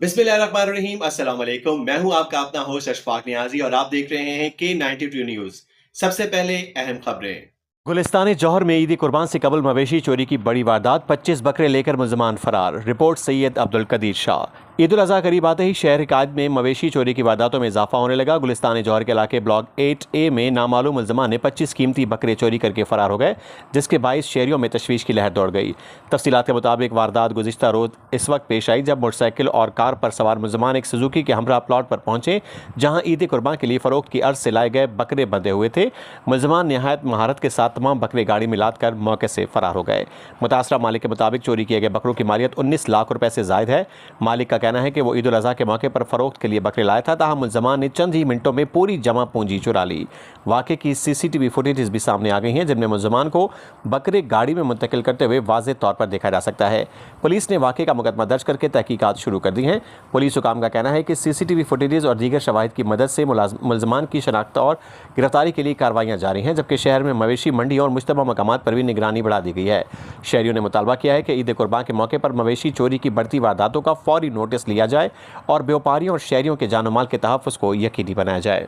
बिस्मिल्लाहिर्रहमानिर्रहीम अस्सलाम वालेकुम। मैं हूं आपका अपना होस्ट अशफाक नियाजी और आप देख रहे हैं K92 न्यूज। सबसे पहले अहम खबरें। गुलिस्तान जौहर में ईद कुर्बान से कबल मवेशी चोरी की बड़ी वारदात, 25 बकरे लेकर मुलजमान फरार। रिपोर्ट सैयद अब्दुल कदीर शाह। ईद उल अजहा करीब आते ही शहर कायद में मवेशी चोरी की वारदातों में इजाफा होने लगा। गुलिस्तान जौहर के इलाके ब्लॉक 8A में नामालूम मुलजमान ने 25 कीमती बकरे चोरी करके फरार हो गए, जिसके बाइस शहरियों में तशवीश की लहर दौड़ गई। तफसीलात के मुताबिक वारदात गुज़िश्ता रोज इस वक्त पेश आई जब मोटरसाइकिल और कार पर सवार मुलजमान एक सुजुकी के हमरा प्लॉट पर पहुंचे, जहां ईद कुर्बान के लिए फरोख्त की अर्ज से लाए गए बकरे बंधे हुए थे। मुलजमान नहायत महारत के साथ तमाम बकरे गाड़ी में लाद कर मौके से फरार हो गए। मुतासरा मालिक के मुताबिक चोरी किए गए बकरों की मालियत 19 लाख रुपए से जायद है। मालिक का कहना है कि वो ईद उल अजहा के मौके पर फरोख्त के लिए बकरे लाया था, ताहम मुलजमान ने चंद ही मिनटों में पूरी जमा पूंजी चुरा ली। वाक़े की CCTV फुटेज भी सामने आ गई हैं, जिनमें मुलजमान को बकरे गाड़ी में मुंतकिल करते हुए वाज़ेह तौर पर देखा जा सकता है। पुलिस ने वाक़े का मुकदमा दर्ज करके तहकीकात शुरू कर दी हैं। पुलिस हुकाम का कहना है कि CCTV फुटेज और दीगर शवाहिद की मदद से मुलजमान की शनाख्त और गिरफ्तारी के लिए कार्रवाइयाँ जारी हैं, जबकि शहर में मवेशी मंडी और मुश्तबा मकामात पर भी निगरानी बढ़ा दी गई है। शहरियों ने मुतालबा किया है कि ईद कुर्बान के मौके पर मवेशी चोरी की बढ़ती वारदातों का फौरी नोटिस लिया जाए और व्यापारियों और शहरियों के जान माल के तहफ़्फ़ुज़ को यकीनी बनाया जाए।